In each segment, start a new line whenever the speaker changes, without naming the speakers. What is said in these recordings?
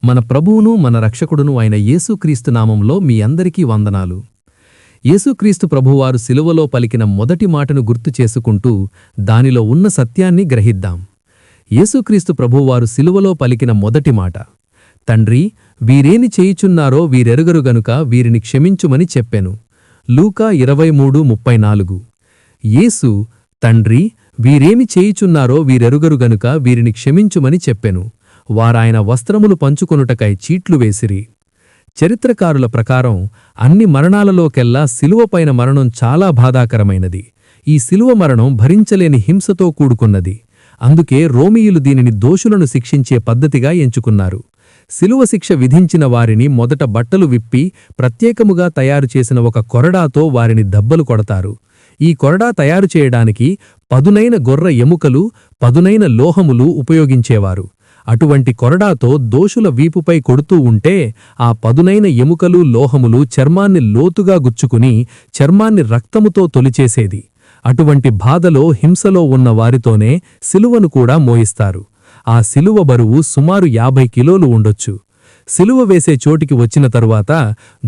మన ప్రభువును మన రక్షకుడును అయిన యేసుక్రీస్తు నామంలో మీ అందరికీ వందనాలు. యేసుక్రీస్తు ప్రభువారు శిలువలో పలికిన మొదటి మాటను గుర్తు చేసుకుంటూ దానిలో ఉన్న సత్యాన్ని గ్రహిద్దాం. యేసుక్రీస్తు ప్రభువారు శిలువలో పలికిన మొదటి మాట, తండ్రి, వీరేమి చేయుచున్నారో వీరెరుగరు గనుక వీరిని క్షమించుమని చెప్పెను. లూకా 23:34. యేసు, తండ్రి, వీరేమి చేయుచున్నారో వీరెరుగరు గనుక వీరిని క్షమించుమని చెప్పెను. వారాయన వస్త్రములు పంచుకొనుటకై చీట్లు వేసిరి. చరిత్రకారుల ప్రకారం అన్ని మరణాలలోకెల్లా శిలువపైన మరణం చాలా బాధాకరమైనది. ఈ శిలువ మరణం భరించలేని హింసతో కూడుకున్నది. అందుకే రోమీయులు దీనిని దోషులను శిక్షించే పద్ధతిగా ఎంచుకున్నారు. శిలువ శిక్ష విధించిన వారిని మొదట బట్టలు విప్పి ప్రత్యేకముగా తయారుచేసిన ఒక కొరడాతో వారిని దెబ్బలు కొడతారు. ఈ కొరడా తయారు చేయడానికి పదునైన గొర్ర ఎముకలు, పదునైన లోహములు ఉపయోగించేవారు. అటువంటి కొరడాతో దోషుల వీపుపై కొడుతూ ఉంటే ఆ పదునైన ఎముకలు, లోహములు చర్మాన్ని లోతుగా గుచ్చుకుని చర్మాన్ని రక్తముతో తొలిచేసేది. అటువంటి బాధలో, హింసలో ఉన్న వారితోనే శిలువను కూడా మోయిస్తారు. ఆ శిలువ బరువు సుమారు 50 కిలోలు ఉండొచ్చు. శిలువ వేసే చోటికి వచ్చిన తరువాత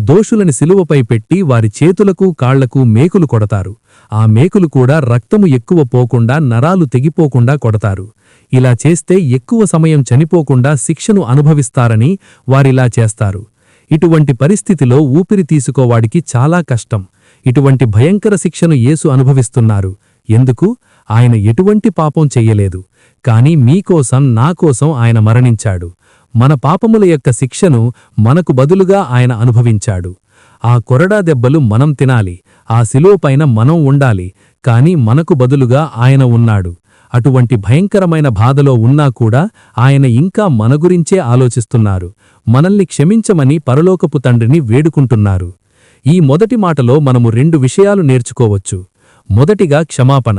దోషులని శిలువపై పెట్టి వారి చేతులకు, కాళ్లకు మేకులు కొడతారు. ఆ మేకులు కూడా రక్తము ఎక్కువ పోకుండా, నరాలు తెగిపోకుండా కొడతారు. ఇలా చేస్తే ఎక్కువ సమయం చనిపోకుండా శిక్షను అనుభవిస్తారని వారిలా చేస్తారు. ఇటువంటి పరిస్థితిలో ఊపిరి తీసుకోవాడికి చాలా కష్టం. ఇటువంటి భయంకర శిక్షను యేసు అనుభవిస్తున్నారు. ఎందుకు? ఆయన ఎటువంటి పాపం చెయ్యలేదు. కాని మీకోసం, నాకోసం ఆయన మరణించాడు. మన పాపముల యొక్క శిక్షను మనకు బదులుగా ఆయన అనుభవించాడు. ఆ కొరడా దెబ్బలు మనం తినాలి, ఆ శిలువపైన మనం ఉండాలి. కాని మనకు బదులుగా ఆయన ఉన్నాడు. అటువంటి భయంకరమైన బాధలో ఉన్నా కూడా ఆయన ఇంకా మన గురించే ఆలోచిస్తున్నారు. మనల్ని క్షమించమని పరలోకపు తండ్రిని వేడుకుంటున్నారు. ఈ మొదటి మాటలో మనము 2 విషయాలు నేర్చుకోవచ్చు. మొదటిగా క్షమాపణ.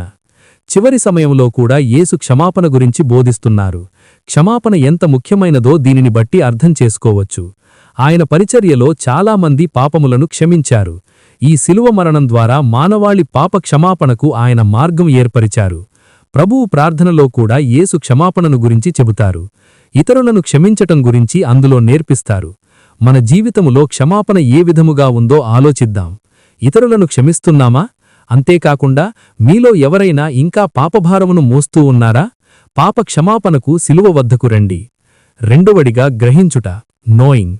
చివరి సమయంలో కూడా యేసు క్షమాపణ గురించి బోధిస్తున్నారు. క్షమాపణ ఎంత ముఖ్యమైనదో దీనిని బట్టి అర్థం చేసుకోవచ్చు. ఆయన పరిచర్యలో చాలామంది పాపములను క్షమించారు. ఈ శిలువ మరణం ద్వారా మానవాళి పాప క్షమాపణకు ఆయన మార్గం ఏర్పరిచారు. ప్రభువు ప్రార్థనలో కూడా యేసు క్షమాపణను గురించి చెబుతారు. ఇతరులను క్షమించటం గురించి అందులో నేర్పిస్తారు. మన జీవితములో క్షమాపణ ఏ విధముగా ఉందో ఆలోచిద్దాం. ఇతరులను క్షమిస్తున్నామా? అంతేకాకుండా మీలో ఎవరైనా ఇంకా పాపభారమును మోస్తూ ఉన్నారా? పాప క్షమాపణకు శిలువ వద్దకు రండి. రెండవదిగా గ్రహించుట, నోయింగ్.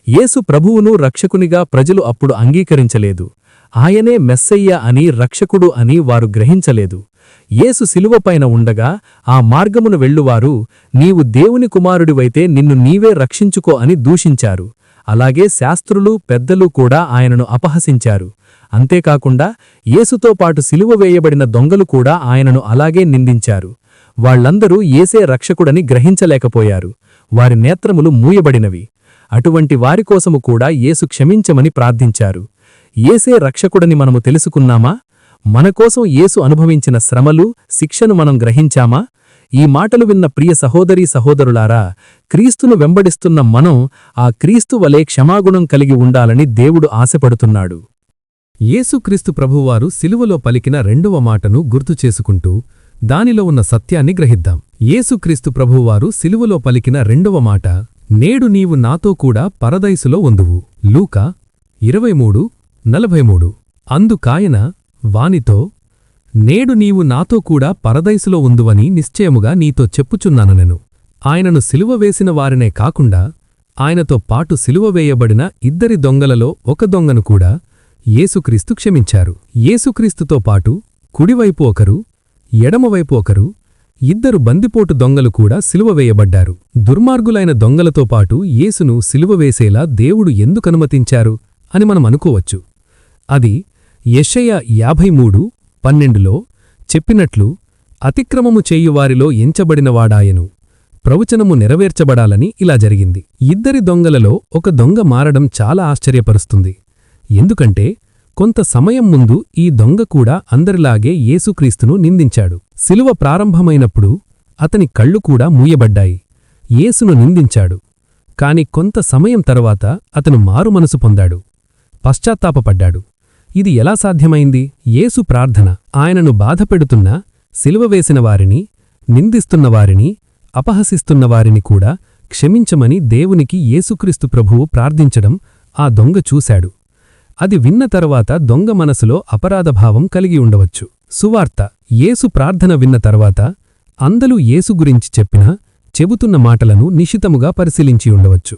యేసు ప్రభువును రక్షకునిగా ప్రజలు అప్పుడు అంగీకరించలేదు. ఆయనే మెస్సయ్య అని, రక్షకుడు అని వారు గ్రహించలేదు. యేసు శిలువపైన ఉండగా ఆ మార్గమును వెళ్ళువారు, నీవు దేవుని కుమారుడివైతే నిన్ను నీవే రక్షించుకో అని దూషించారు. అలాగే శాస్త్రులు, పెద్దలు కూడా ఆయనను అపహసించారు. అంతేకాకుండా యేసుతో పాటు శిలువ వేయబడిన దొంగలు కూడా ఆయనను అలాగే నిందించారు. వాళ్లందరూ యేసే రక్షకుడని గ్రహించలేకపోయారు. వారి నేత్రములు మూయబడినవి. అటువంటి వారికోసము కూడా యేసు క్షమించమని ప్రార్థించారు. యేసే రక్షకుడని మనము తెలుసుకున్నామా? మనకోసం యేసు అనుభవించిన శ్రమలు, శిక్షను మనం గ్రహించామా? ఈ మాటలు విన్న ప్రియ సహోదరీ సహోదరులారా, క్రీస్తును వెంబడిస్తున్న మనం ఆ క్రీస్తు వలె క్షమాగుణం కలిగి ఉండాలని దేవుడు ఆశపడుతున్నాడు. యేసుక్రీస్తు ప్రభువారు శిలువలో పలికిన 2వ మాటను గుర్తు చేసుకుంటూ దానిలో ఉన్న సత్యాన్ని గ్రహిద్దాం. యేసుక్రీస్తు ప్రభువారు శిలువలో పలికిన 2వ మాట, నేడు నీవు నాతో కూడా పరదైసులో ఉందువు. లూకా 23:43. అందుకాయన వానితో, నేడు నీవు నాతో కూడా పరదైసులో ఉందువని నిశ్చయముగా నీతో చెప్పుచున్నానెను. ఆయనను సిలువ వేసిన వారినే కాకుండా ఆయనతో పాటు సిలువ వేయబడిన 2 దొంగలలో ఒక దొంగను కూడా యేసుక్రీస్తు క్షమించారు. యేసుక్రీస్తుతో పాటు కుడివైపు ఒకరు, ఎడమవైపు ఒకరు, 2 బందిపోటు దొంగలు కూడా సిలువ వేయబడ్డారు. దుర్మార్గులైన దొంగలతో పాటు యేసును సిలువ వేసేలా దేవుడు ఎందుకనుమతించారు అని మనం అనుకోవచ్చు. అది యెషయా 53:12లో చెప్పినట్లు, అతిక్రమము చేయువారిలో ఎంచబడినవాడాయను. ప్రవచనము నెరవేర్చబడాలని ఇలా జరిగింది. 2 దొంగలలో ఒక దొంగ మారడం చాలా ఆశ్చర్యపరుస్తుంది. ఎందుకంటే కొంత సమయం ముందు ఈ దొంగ కూడా అందరిలాగే యేసుక్రీస్తును నిందించాడు. శిలువ ప్రారంభమైనప్పుడు అతని కళ్ళు కూడా మూయబడ్డాయి. యేసును నిందించాడు. కాని కొంత సమయం తరువాత అతను మారుమనసు పొందాడు, పశ్చాత్తాపపడ్డాడు. ఇది ఎలా సాధ్యమైంది? యేసు ప్రార్థన. ఆయనను బాధపెడుతున్న, శిలువ వేసిన వారిని, నిందిస్తున్నవారిని, అపహసిస్తున్నవారిని కూడా
క్షమించమని దేవునికి యేసుక్రీస్తు ప్రభువు ప్రార్థించడం ఆ దొంగ చూశాడు. అది విన్న తరువాత దొంగ మనసులో అపరాధభావం కలిగి ఉండవచ్చు. సువార్త యేసు ప్రార్థన విన్న తర్వాత అందరూ యేసు గురించి చెప్పినా చెబుతున్న మాటలను నిశితముగా పరిశీలించి ఉండవచ్చు.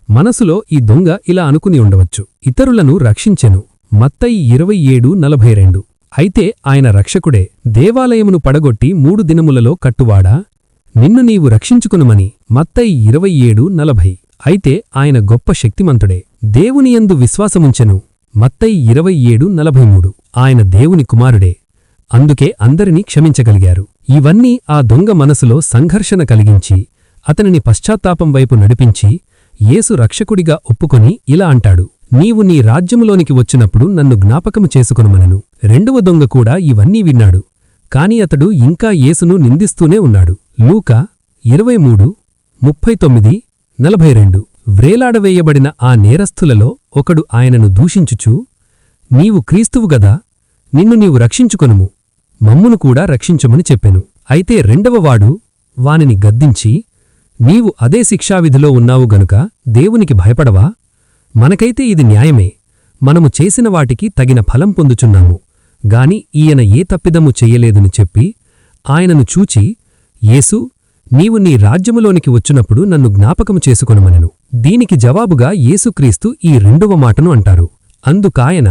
మనసులో ఈ దొంగ ఇలా అనుకుని ఉండవచ్చు, ఇతరులను రక్షించెను. మత్తయి 27:42. అయితే ఆయన రక్షకుడే. దేవాలయమును పడగొట్టి 3 దినములలో కట్టువాడా, నిన్ను నీవు రక్షించుకునుమని. మత్తయి 27:40. అయితే ఆయన గొప్ప శక్తిమంతుడే. దేవునియందు విశ్వాసముంచెను. మత్తయి 27:43. ఆయన దేవుని కుమారుడే. అందుకే అందరినీ క్షమించగలిగారు. ఇవన్నీ ఆ దొంగ మనసులో సంఘర్షణ కలిగించి అతనిని పశ్చాత్తాపం వైపు నడిపించి యేసు రక్షకుడిగా ఒప్పుకొని ఇలా అంటాడు, నీవు నీ రాజ్యములోనికి వచ్చినప్పుడు నన్ను జ్ఞాపకము చేసుకొనుమనెను. రెండవ దొంగ కూడా ఇవన్నీ విన్నాడు. కాని అతడు ఇంకా యేసును నిందిస్తూనే ఉన్నాడు. లూకా 23:39-42. వ్రేలాడవేయబడిన ఆ నేరస్థులలో ఒకడు ఆయనను దూషించుచూ, నీవు క్రీస్తువు గదా, నిన్ను నీవు రక్షించుకొనుము, మమ్మును కూడా రక్షించుమని చెప్పెను. అయితే రెండవవాడు వానిని గద్దించి, నీవు అదే శిక్షావిధిలో ఉన్నావు గనుక దేవునికి భయపడవా? మనకైతే ఇది న్యాయమే, మనము చేసిన వాటికి తగిన ఫలం పొందుచున్నాము, గాని ఈయన ఏ తప్పిదము చెయ్యలేదని చెప్పి ఆయనను చూచి, యేసు, నీవు నీ రాజ్యములోనికి వచ్చినప్పుడు నన్ను జ్ఞాపకము చేసుకొనుమనెను. దీనికి జవాబుగా యేసుక్రీస్తు ఈ రెండవ మాటను అంటారు. అందుకాయన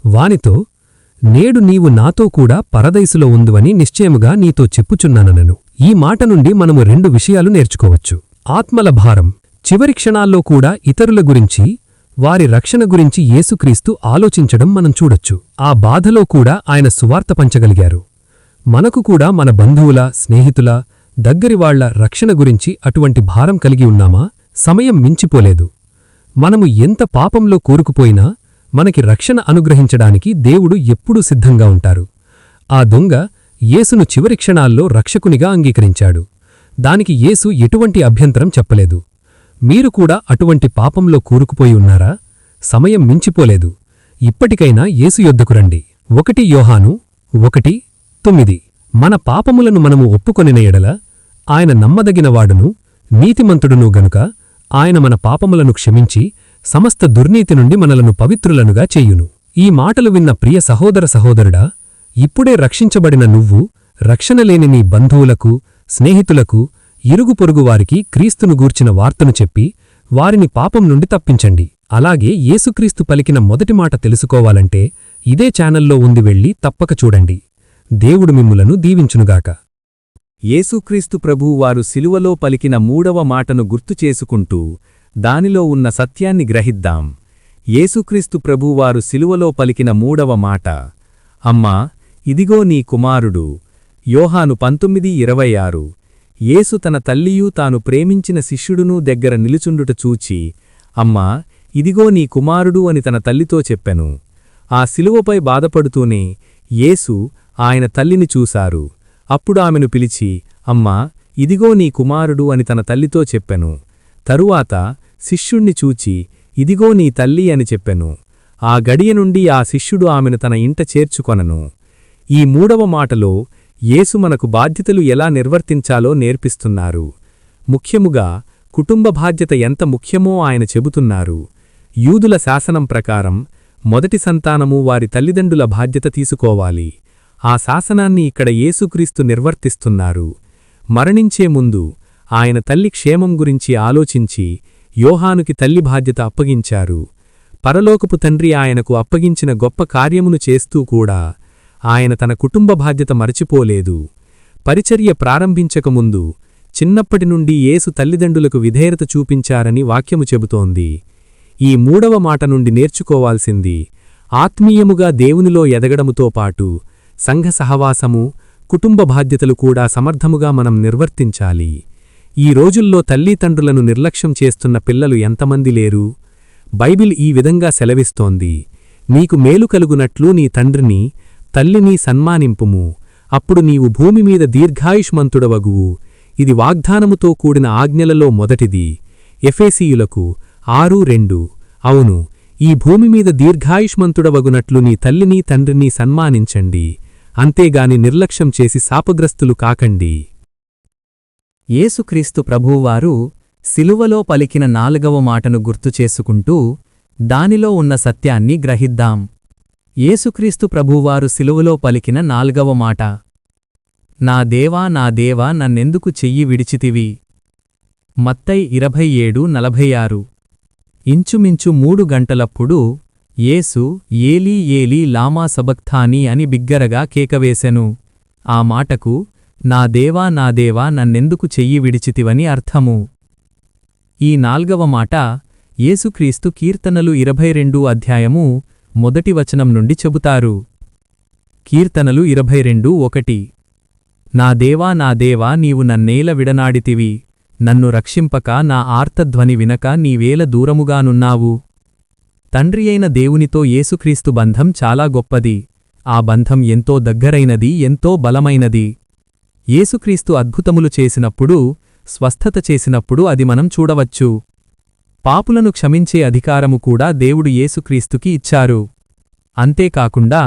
వానితో, నేడు నీవు నాతో కూడా పరదైసులో ఉందువని నిశ్చయముగా నీతో చెప్పుచున్నాననెను. ఈ మాట నుండి మనము 2 విషయాలు నేర్చుకోవచ్చు. ఆత్మల భారం. చివరి క్షణాల్లో కూడా ఇతరుల గురించి, వారి రక్షణ గురించి యేసుక్రీస్తు ఆలోచించడం మనం చూడొచ్చు. ఆ బాధలో కూడా ఆయన సువార్త పంచగలిగారు. మనకు కూడా మన బంధువుల, స్నేహితుల, దగ్గరివాళ్ల రక్షణ గురించి అటువంటి భారం కలిగి ఉన్నామా? సమయం మించిపోలేదు. మనము ఎంత పాపంలో కూరుకుపోయినా మనకి రక్షణ అనుగ్రహించడానికి దేవుడు ఎప్పుడూ సిద్ధంగా ఉంటారు. ఆ దొంగ యేసును చివరి క్షణాల్లో రక్షకునిగా అంగీకరించాడు. దానికి యేసు ఎటువంటి అభ్యంతరం చెప్పలేదు. మీరు కూడా అటువంటి పాపంలో కూరుకుపోయి ఉన్నారా? సమయం మించిపోలేదు. ఇప్పటికైనా యేసు యొద్దకు రండి. 1 యోహాను 1:9. మన పాపములను మనము ఒప్పుకొనిన ఎడల ఆయన నమ్మదగినవాడును నీతిమంతుడును గనుక ఆయన మన పాపములను క్షమించి సమస్త దుర్నీతి నుండి మనలను పవిత్రులనుగా చేయును. ఈ మాటలు విన్న ప్రియ సహోదర సహోదరుడా, ఇప్పుడే రక్షించబడిన నువ్వు రక్షణలేని నీ బంధువులకు, స్నేహితులకు, ఇరుగు పొరుగువారికి క్రీస్తును గూర్చిన వార్తను చెప్పి వారిని పాపం నుండి తప్పించండి. అలాగే యేసుక్రీస్తు పలికిన మొదటి మాట తెలుసుకోవాలంటే ఇదే ఛానల్లో ఉంది, వెళ్ళి తప్పక చూడండి. దేవుడు మిమ్ములను దీవించునుగాక.
యేసుక్రీస్తు ప్రభువువారు శిలువలో పలికిన 3వ మాటను గుర్తుచేసుకుంటూ దానిలో ఉన్న సత్యాన్ని గ్రహిద్దాం. యేసుక్రీస్తు ప్రభువువారు శిలువలో పలికిన 3వ మాట, అమ్మా, ఇదిగో నీ కుమారుడు. యోహాను 19:26. యేసు తన తల్లియూ తాను ప్రేమించిన శిష్యుడునూ దగ్గర నిలుచుండుట చూచి, అమ్మా, ఇదిగో నీ కుమారుడు అని తన తల్లితో చెప్పెను. ఆ శిలువపై బాధపడుతూనే యేసు ఆయన తల్లిని చూశారు. అప్పుడు ఆమెను పిలిచి, అమ్మా, ఇదిగో నీ కుమారుడు అని తన తల్లితో చెప్పెను. తరువాత శిష్యుణ్ణి చూచి, ఇదిగో నీ తల్లి అని చెప్పెను. ఆ గడియ నుండి ఆ శిష్యుడు ఆమెను తన ఇంట చేర్చుకొనెను. ఈ 3వ మాటలో యేసు మనకు బాధ్యతలు ఎలా నిర్వర్తించాలో నేర్పిస్తున్నారు. ముఖ్యముగా కుటుంబ బాధ్యత ఎంత ముఖ్యమో ఆయన చెబుతున్నారు. యూదుల శాసనం ప్రకారం మొదటి సంతానము వారి తల్లిదండ్రుల బాధ్యత తీసుకోవాలి. ఆ శాసనాన్ని ఇక్కడ యేసుక్రీస్తు నిర్వర్తిస్తున్నారు. మరణించే ముందు ఆయన తల్లి క్షేమం గురించి ఆలోచించి యోహానుకి తల్లి బాధ్యత అప్పగించారు. పరలోకపు తండ్రి ఆయనకు అప్పగించిన గొప్ప కార్యమును చేస్తూ కూడా ఆయన తన కుటుంబ బాధ్యత మరచిపోలేదు. పరిచర్య ప్రారంభించకముందు చిన్నప్పటి నుండి యేసు తల్లిదండ్రులకు విధేయత చూపించారని వాక్యము చెబుతోంది. ఈ 3వ మాట నుండి నేర్చుకోవాల్సింది, ఆత్మీయముగా దేవునిలో ఎదగడముతో పాటు సంఘ సహవాసము, కుటుంబ బాధ్యతలు కూడా సమర్థముగా మనం నిర్వర్తించాలి. ఈ రోజుల్లో తల్లిదండ్రులను నిర్లక్ష్యం చేస్తున్న పిల్లలు ఎంతమంది లేరు? బైబిల్ ఈ విధంగా సెలవిస్తోంది, నీకు మేలు కలుగునట్లు నీ తండ్రిని, తల్లిని సన్మానింపుము, అప్పుడు నీవు భూమిమీద దీర్ఘాయుష్మంతుడవగువు. ఇది వాగ్దానముతో కూడిన ఆజ్ఞలలో మొదటిది. ఎఫెసీయులకు 6:2. అవును, ఈ భూమిమీద దీర్ఘాయుష్మంతుడవగునట్లు నీ తల్లిని తండ్రిని సన్మానించండి, అంతేగాని నిర్లక్ష్యం చేసి శాపగ్రస్తులు కాకండి.
యేసుక్రీస్తు ప్రభువువారు సిలువలో పలికిన 4వ మాటను గుర్తుచేసుకుంటూ దానిలో ఉన్న సత్యాన్ని గ్రహిద్దాం. యేసుక్రీస్తు ప్రభువారు సిలువలో పలికిన 4వ మాట: నా దేవా నా దేవా నన్నెందుకు చెయ్యి విడిచితివి. మత్తయి 27:46. ఇంచుమించు 3 గంటలప్పుడు యేసు ఏలీ ఏలీ లామా సబక్థానీ అని బిగ్గరగా కేకవేశెను. ఆ మాటకు నా దేవా నా దేవా నన్నెందుకు చెయ్యి విడిచితివని అర్థము. ఈ 4వ మాట యేసుక్రీస్తు కీర్తనలు 22 అధ్యాయము 1 వచనం నుండి చెబుతారు. కీర్తనలు 22:1. నా దేవా నీవు నన్నేల విడనాడితివి, నన్ను రక్షింపక నా ఆర్తధ్వని వినక నీవేల దూరముగానున్నావు. తండ్రియైన దేవునితో యేసుక్రీస్తు బంధం చాలా గొప్పది. ఆ బంధం ఎంతో దగ్గరైనది, ఎంతో బలమైనది. యేసుక్రీస్తు అద్భుతములు చేసినప్పుడు, స్వస్థత చేసినప్పుడు అది మనం చూడవచ్చు. పాపులను క్షమించే అధికారము కూడా దేవుడు యేసుక్రీస్తుకి ఇచ్చారు. అంతేకాకుండా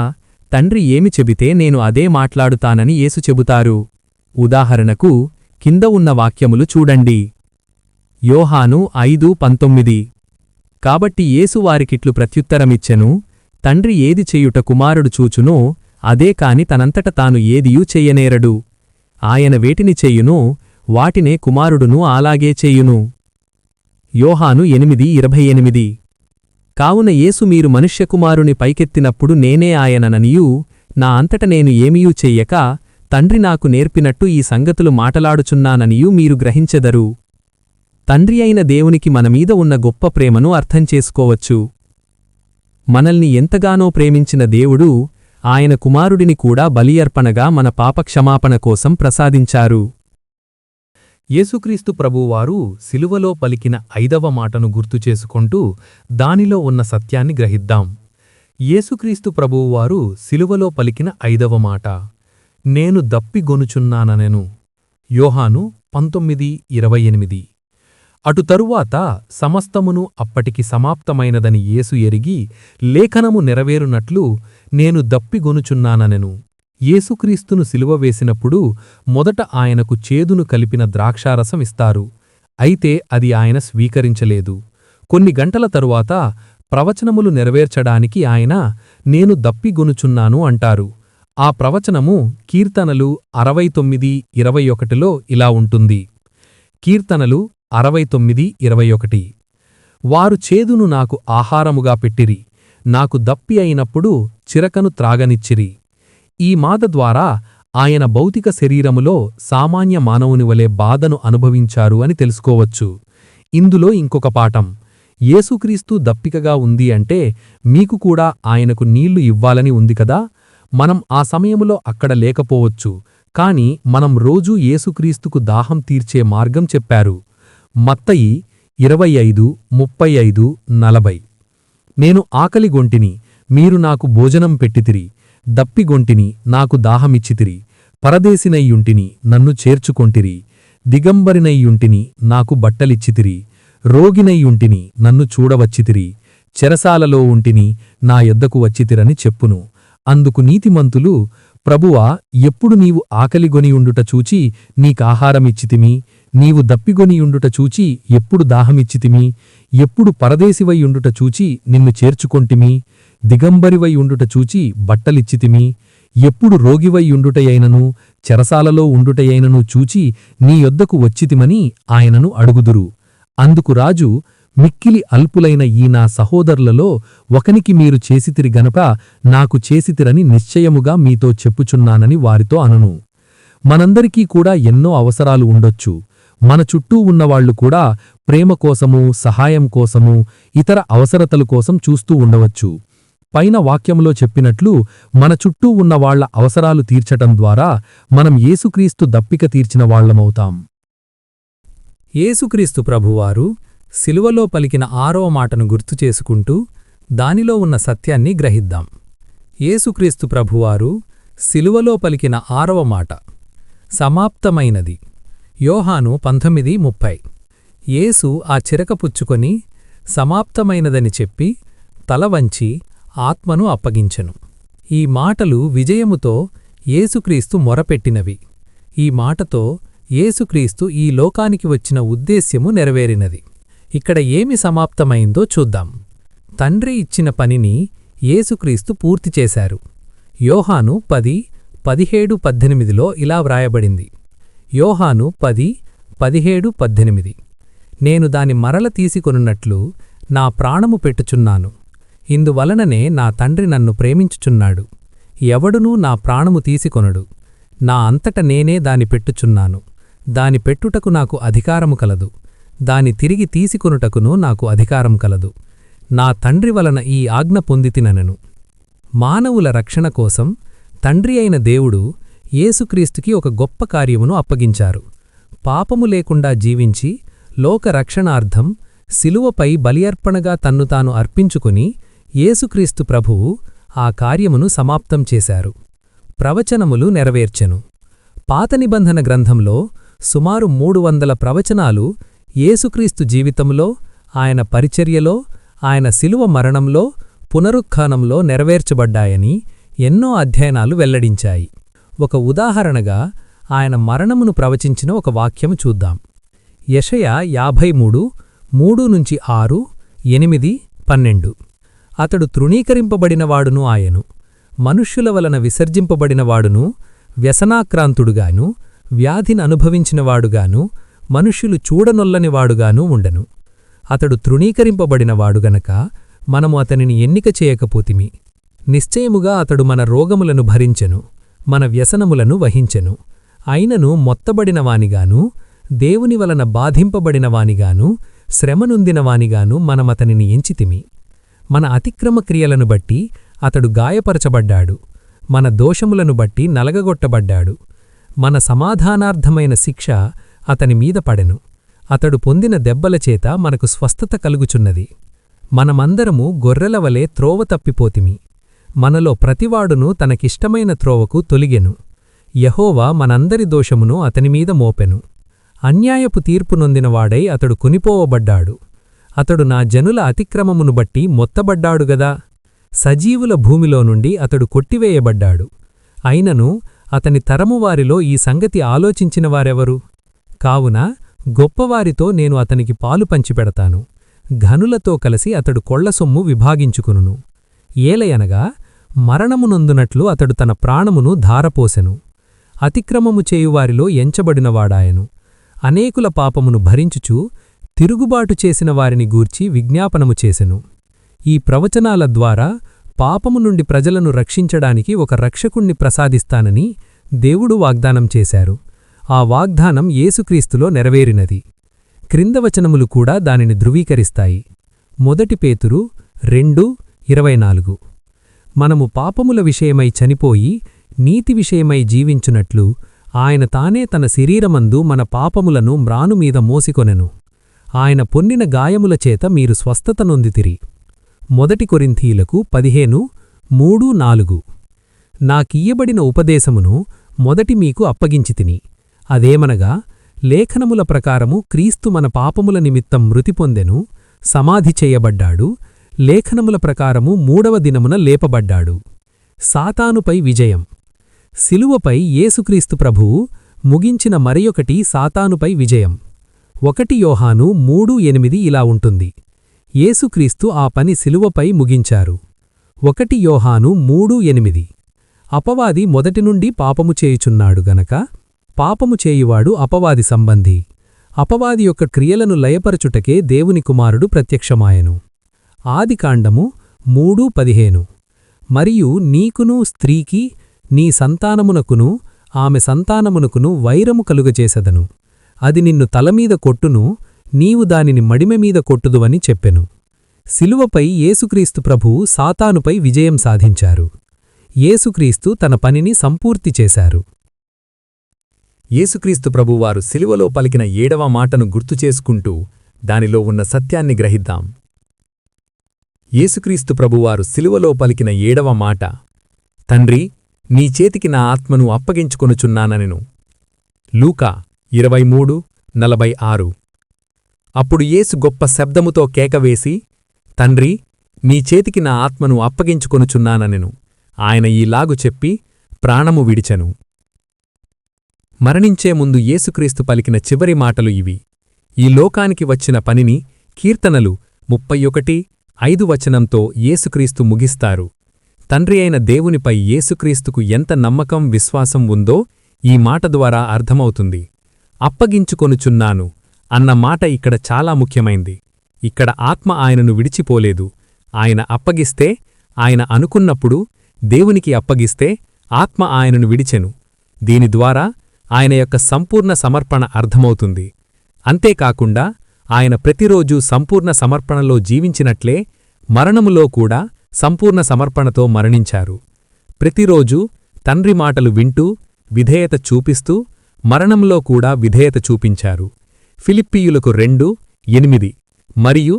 తండ్రి ఏమి చెబితే నేను అదే మాట్లాడుతానని యేసు చెబుతారు. ఉదాహరణకు కింద ఉన్న వాక్యములు చూడండి. యోహాను 5:19. కాబట్టి యేసు వారికిట్లు ప్రత్యుత్తరమిచ్చెను: తండ్రి ఏది చెయ్యుట కుమారుడు చూచునో అదే కాని తనంతట తాను ఏదియూ చెయ్యనేరడు. ఆయన వేటిని చెయ్యునో వాటినే కుమారుడును అలాగే చెయ్యును. యోహాను 8:28. కావున యేసు మీరు మనుష్యకుమారుని పైకెత్తినప్పుడు నేనే ఆయనననియూ, నా అంతట నేను ఏమియూ చెయ్యక తండ్రి నాకు నేర్పినట్టు ఈ సంగతులు మాటలాడుచున్నాననియూ మీరు గ్రహించెదరు. తండ్రి అయిన దేవునికి మనమీద ఉన్న గొప్ప ప్రేమను అర్థం చేసుకోవచ్చు. మనల్ని ఎంతగానో ప్రేమించిన దేవుడు ఆయన కుమారుడిని కూడా బలియర్పణగా మన పాపక్షమాపణ కోసం ప్రసాదించారు.
యేసుక్రీస్తు ప్రభువారు సిలువలో పలికిన 5వ మాటను గుర్తుచేసుకుంటూ దానిలో ఉన్న సత్యాన్ని గ్రహిద్దాం. యేసుక్రీస్తు ప్రభువారు సిలువలో పలికిన 5వ మాట: నేను దప్పిగొనుచున్నాననెను. యోహాను 19:28. అటు తరువాత సమస్తమును అప్పటికి సమాప్తమైనదని యేసు ఎరిగి లేఖనము నెరవేరునట్లు నేను దప్పిగొనుచున్నాననెను. యేసుక్రీస్తును సిలువ వేసినప్పుడు మొదట ఆయనకు చేదును కలిపిన ద్రాక్షారసం ఇస్తారు. అయితే అది ఆయన స్వీకరించలేదు. కొన్ని గంటల తరువాత ప్రవచనములు నెరవేర్చడానికి ఆయన నేను దప్పిగొనుచున్నాను అంటారు. ఆ ప్రవచనము కీర్తనలు 69:21లో ఇలా ఉంటుంది. కీర్తనలు 69:21. వారు చేదును నాకు ఆహారముగా పెట్టిరి, నాకు దప్పి అయినప్పుడు చిరకను త్రాగనిచ్చిరి. ఈ మాట ద్వారా ఆయన భౌతిక శరీరములో సామాన్య మానవునివలే బాధను అనుభవించారు అని తెలుసుకోవచ్చు. ఇందులో ఇంకొక పాఠం: యేసుక్రీస్తు దప్పికగా ఉంది అంటే మీకు కూడా ఆయనకు నీళ్లు ఇవ్వాలని ఉంది కదా. మనం ఆ సమయములో అక్కడ లేకపోవచ్చు, కాని మనం రోజూ యేసుక్రీస్తుకు దాహం తీర్చే మార్గం చెప్పారు. మత్తయి 25:35-40. నేను ఆకలిగొంటిని, మీరు నాకు భోజనం పెట్టితిరి. దప్పిగొంటిని, నాకు దాహమిచ్చితిరి. పరదేశినయ్యుంటిని, నన్ను చేర్చుకొంటిరి. దిగంబరినయ్యుంటిని, నాకు బట్టలిచ్చితిరి. రోగినయ్యుంటిని, నన్ను చూడవచ్చితిరి. చెరసాలలో ఉంటిని, నా యొద్దకు వచ్చితిరని చెప్పును. అందుకు నీతిమంతులు, ప్రభువా, ఎప్పుడు నీవు ఆకలిగొనియుండుట చూచి నీకాహారమిచ్చితిమి, నీవు దప్పిగొనియుండుట చూచి ఎప్పుడు దాహమిచ్చితిమి, ఎప్పుడు పరదేశివైయుండుట చూచి నిన్ను చేర్చుకొంటిమి, దిగంబరివైయుండుట చూచి బట్టలిచ్చితిమి, ఎప్పుడు రోగివైయుండుటయైనను చెరసాలలో ఉండుటయైనను చూచి నీ యొద్దకు వచ్చితిమని ఆయనను అడుగుదురు. అందుకు రాజు, మిక్కిలి అల్పులైన ఈ నా సహోదరులలో ఒకనికి మీరు చేసితిరి గనుక నాకు చేసితిరని నిశ్చయముగా మీతో చెప్పుచున్నానని వారితో అనును. మనందరికీ కూడా ఎన్నో అవసరాలు ఉండొచ్చు. మన చుట్టూ ఉన్నవాళ్లు కూడా ప్రేమ కోసము, సహాయం కోసము, ఇతర అవసరతల కోసం చూస్తూ ఉండవచ్చు. పైన వాక్యంలో చెప్పినట్లు మన చుట్టూ ఉన్నవాళ్ల అవసరాలు తీర్చటం ద్వారా మనం యేసుక్రీస్తు దప్పిక తీర్చిన వాళ్లమవుతాం.
యేసుక్రీస్తు ప్రభువారు సిలువలో పలికిన 6వ మాటను గుర్తుచేసుకుంటూ దానిలో ఉన్న సత్యాన్ని గ్రహిద్దాం. యేసుక్రీస్తు ప్రభువారు సిలువలో పలికిన 6వ మాట సమాప్తమైనది. యోహాను 19:30. యేసు ఆ చిరక పుచ్చుకొని సమాప్తమైనదని చెప్పి తల వంచి ఆత్మను అప్పగించెను. ఈ మాటలు విజయముతో యేసుక్రీస్తు మొరపెట్టినవి. ఈ మాటతో యేసుక్రీస్తు ఈ లోకానికి వచ్చిన ఉద్దేశ్యము నెరవేరినది. ఇక్కడ ఏమి సమాప్తమైందో చూద్దాం. తండ్రి ఇచ్చిన పనిని యేసుక్రీస్తు పూర్తి చేశారు. యోహాను 10:17-18లో ఇలా వ్రాయబడింది. యోహాను 10:17-18 నేను దాని మరల తీసుకొనున్నట్లు నా ప్రాణము పెట్టుచున్నాను. ఇందువలననే నా తండ్రి నన్ను ప్రేమించుచున్నాడు. ఎవడునూ నా ప్రాణము తీసికొనడు. నా అంతట నేనే దాని పెట్టుచున్నాను. దాని పెట్టుటకు నాకు అధికారము కలదు. దాని తిరిగి తీసుకొనుటకును నాకు అధికారం కలదు. నా తండ్రి వలన ఈ ఆజ్ఞ పొందితిననెను. మానవుల రక్షణ కోసం తండ్రి అయిన దేవుడు యేసుక్రీస్తుకి ఒక గొప్ప కార్యమును అప్పగించారు. పాపము లేకుండా జీవించి లోక రక్షణార్థం శిలువపై బలియర్పణగా తన్ను తాను అర్పించుకుని యేసుక్రీస్తు ప్రభువు ఆ కార్యమును సమాప్తం చేశారు. ప్రవచనములు నెరవేర్చెను. పాత నిబంధన గ్రంథంలో సుమారు 300 ప్రవచనాలు యేసుక్రీస్తు జీవితంలో, ఆయన పరిచర్యలో, ఆయన శిలువ మరణంలో, పునరుత్థానంలో నెరవేర్చబడ్డాయని ఎన్నో అధ్యయనాలు వెల్లడించాయి. ఒక ఉదాహరణగా ఆయన మరణమును ప్రవచించిన ఒక వాక్యము చూద్దాం. యెషయా 53:3-6, 8, 12 అతడు తృణీకరింపబడినవాడును ఆయను, మనుష్యుల వలన విసర్జింపబడినవాడును, వ్యసనాక్రాంతుడుగాను, వ్యాధిననుభవించినవాడుగాను, మనుష్యులు చూడనొల్లనివాడుగానూ ఉండెను. అతడు తృణీకరింపబడినవాడు గనక మనము అతనిని ఎన్నిక చేయకపోతిమి. నిశ్చయముగా అతడు మన రోగములను భరించెను, మన వ్యసనములను వహించెను. అయినను మొత్తబడినవానిగాను, దేవుని వలన బాధింపబడినవానిగాను, శ్రమనుందినవానిగాను మనమతనిని ఎంచితిమి. మన అతిక్రమ క్రియలను బట్టి అతడు గాయపరచబడ్డాడు, మన దోషములను బట్టి నలగగొట్టబడ్డాడు. మన సమాధానార్థమైన శిక్ష అతని మీద పడెను. అతడు పొందిన దెబ్బలచేత మనకు స్వస్థత కలుగుచున్నది. మనమందరము గొర్రెలవలే త్రోవ తప్పిపోతిమి. మనలో ప్రతివాడును తనకిష్టమైన త్రోవకు తొలిగెను. యెహోవా మనందరి దోషమును అతనిమీద మోపెను. అన్యాయపు తీర్పు నొందినవాడై అతడు కొనిపోవబడ్డాడు. అతడు నా జనుల అతిక్రమమును బట్టి మొత్తబడ్డాడుగదా. సజీవుల భూమిలో నుండి అతడు కొట్టివేయబడ్డాడు. అయినను అతని తరమువారిలో ఈ సంగతి ఆలోచించినవారెవరు? కావున గొప్పవారితో నేను అతనికి పాలు పంచిపెడతాను. ఘనులతో కలిసి అతడు కొళ్లసొమ్ము విభాగించుకొనును. ఏలయనగా మరణమునొందునట్లు అతడు తన ప్రాణమును ధారపోసెను. అతిక్రమము చేయువారిలో ఎంచబడినవాడాయను. అనేకుల పాపమును భరించుచు తిరుగుబాటు చేసిన వారిని గూర్చి విజ్ఞాపనము చేసెను. ఈ ప్రవచనాల ద్వారా పాపము నుండి ప్రజలను రక్షించడానికి ఒక రక్షకుణ్ణి ప్రసాదిస్తానని దేవుడు వాగ్దానం చేశారు. ఆ వాగ్దానం యేసుక్రీస్తులో నెరవేరినది. క్రిందవచనములు కూడా దానిని ధృవీకరిస్తాయి. 1 పేతురు 2:24 మనము పాపముల విషయమై చనిపోయి నీతి విషయమై జీవించునట్లు ఆయన తానే తన శరీరమందు మన పాపములను మ్రానుమీద మోసికొనెను. ఆయన పొందిన గాయముల చేత మీరు స్వస్థత నొందితిరి. 1 కొరింథీయులకు 15:3-4 నాకియ్యబడిన ఉపదేశమును మొదటి మీకు అప్పగించితిని. అదేమనగా లేఖనముల ప్రకారము క్రీస్తు మన పాపముల నిమిత్తం మృతి పొందెను, సమాధి చేయబడ్డాడు, లేఖనముల ప్రకారము 3వ దినమున లేపబడ్డాడు. సాతానుపై విజయం. శిలువపై యేసుక్రీస్తు ప్రభువు ముగించిన మరియొకటి సాతానుపై విజయం. 1 యోహాను 3:8 ఇలా ఉంటుంది. యేసుక్రీస్తు ఆ పని శిలువపై ముగించారు. 1 యోహాను 3:8 అపవాది మొదటి నుండి పాపము చేయుచున్నాడు గనక పాపము చేయువాడు అపవాది సంబంధి. అపవాది యొక్క క్రియలను లయపరచుటకే దేవుని కుమారుడు ప్రత్యక్షమాయెను. ఆదికాండము 3:15 మరియు నీకును స్త్రీకి నీ సంతానమునకును ఆమె సంతానమునకును వైరము కలుగచేసెదను. అది నిన్ను తలమీద కొట్టును, నీవు దానిని మడిమెమీద కొట్టుదువని చెప్పెను. శిలువపై యేసుక్రీస్తు ప్రభువు సాతానుపై విజయం సాధించారు. యేసుక్రీస్తు తన పనిని సంపూర్తి చేశారు.
యేసుక్రీస్తు ప్రభువారు శిలువలో పలికిన 7వ మాటను గుర్తుచేసుకుంటూ దానిలో ఉన్న సత్యాన్ని గ్రహిద్దాం. యేసుక్రీస్తు ప్రభువారు శిలువలో పలికిన 7వ మాట, తండ్రి, నీ చేతికి నా ఆత్మను అప్పగించుకొనుచున్నానెను. లూకా 23:46 అప్పుడు యేసు గొప్ప శబ్దముతో కేకవేసి, తండ్రి, నీ చేతికి నా ఆత్మను అప్పగించుకొనుచున్నానెను. ఆయన ఈలాగు చెప్పి ప్రాణము విడిచెను.
మరణించే ముందు యేసుక్రీస్తు పలికిన చివరి మాటలు ఇవి. ఈ లోకానికి వచ్చిన పనిని కీర్తనలు 31:5 వచనంతో యేసుక్రీస్తు ముగిస్తారు. తండ్రి అయిన దేవునిపై యేసుక్రీస్తుకు ఎంత నమ్మకం విశ్వాసం ఉందో ఈ మాట ద్వారా అర్థమవుతుంది. అప్పగించుకొనుచున్నాను అన్న మాట ఇక్కడ చాలా ముఖ్యమైంది. ఇక్కడ ఆత్మ ఆయనను విడిచిపోలేదు. ఆయన అప్పగిస్తే, ఆయన అనుకున్నప్పుడు దేవునికి అప్పగిస్తే ఆత్మ ఆయనను విడిచెను. దీని ద్వారా ఆయన యొక్క సంపూర్ణ సమర్పణ అర్థమవుతుంది. అంతేకాకుండా ఆయన ప్రతిరోజూ సంపూర్ణ సమర్పణలో జీవించినట్లే మరణములో కూడా సంపూర్ణ సమర్పణతో మరణించారు. ప్రతిరోజూ తండ్రి మాటలు వింటూ విధేయత చూపిస్తూ మరణంలో కూడా విధేయత చూపించారు. ఫిలిప్పీయులకు 2:8 మరియు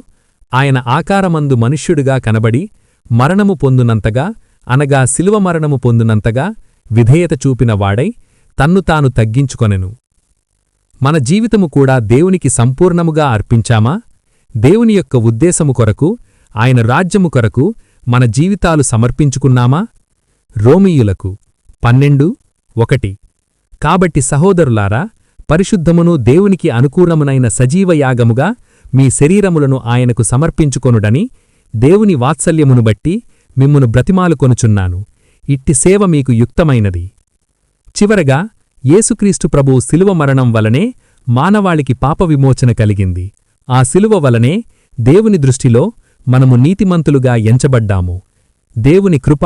ఆయన ఆకారమందు మనుష్యుడుగా కనబడి మరణము పొందునంతగా అనగా శిలువ మరణము పొందునంతగా విధేయత చూపిన వాడై తన్ను తాను తగ్గించుకొనెను. మన జీవితము కూడా దేవునికి సంపూర్ణముగా అర్పించామా? దేవుని యొక్క ఉద్దేశము కొరకు, ఆయన రాజ్యము కొరకు మన జీవితాలు సమర్పించుకున్నామా? రోమీయులకు 12:1 కాబట్టి సహోదరులారా, పరిశుద్ధమును దేవునికి అనుకూలమునైన సజీవయాగముగా మీ శరీరములను ఆయనకు సమర్పించుకొనుడని దేవుని వాత్సల్యమును బట్టి మిమ్మును బ్రతిమాలుకొనుచున్నాను. ఇట్టి సేవ మీకు యుక్తమైనది. చివరగా యేసుక్రీస్తు ప్రభువు శిలువ మరణం వలనే మానవాళికి పాప విమోచన కలిగింది. ఆ శిలువ వలనే దేవుని దృష్టిలో మనము నీతిమంతులుగా ఎంచబడ్డాము. దేవుని కృప,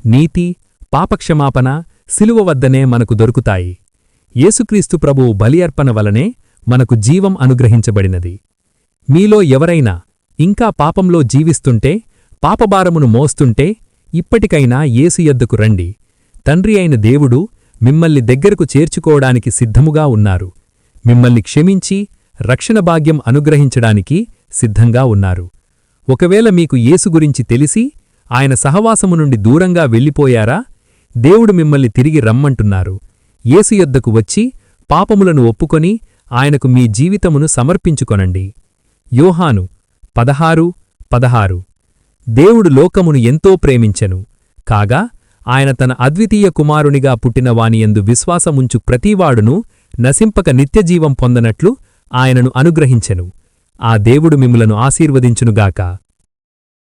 నీతి, పాపక్షమాపణ శిలువ వద్దనే మనకు దొరుకుతాయి. యేసుక్రీస్తు ప్రభువు బలి అర్పణ వలనే మనకు జీవం అనుగ్రహించబడినది. మీలో ఎవరైనా ఇంకా పాపంలో జీవిస్తుంటే, పాపభారమును మోస్తుంటే ఇప్పటికైనా యేసు యొద్దకు రండి. తండ్రి అయిన దేవుడు మిమ్మల్ని దగ్గరకు చేర్చుకోవడానికి సిద్ధముగా ఉన్నారు. మిమ్మల్ని క్షమించి రక్షణ భాగ్యం అనుగ్రహించడానికి సిద్ధంగా ఉన్నారు. ఒకవేళ మీకు యేసు గురించి తెలిసి ఆయన సహవాసము నుండి దూరంగా వెళ్ళిపోయారా? దేవుడు మిమ్మల్ని తిరిగి రమ్మంటున్నారు. యేసు యొద్దకు వచ్చి పాపములను ఒప్పుకొని ఆయనకు మీ జీవితమును సమర్పించుకొనండి. యోహాను 16:16 దేవుడు లోకమును ఎంతో ప్రేమించెను, కాగా ఆయన తన అద్వితీయ కుమారునిగా పుట్టిన వానియందు విశ్వాసముంచు ప్రతివాడును నశింపక నిత్యజీవం పొందనట్లు ఆయనను అనుగ్రహించెను. ఆ దేవుడు మిమ్ములను ఆశీర్వదించునుగాక.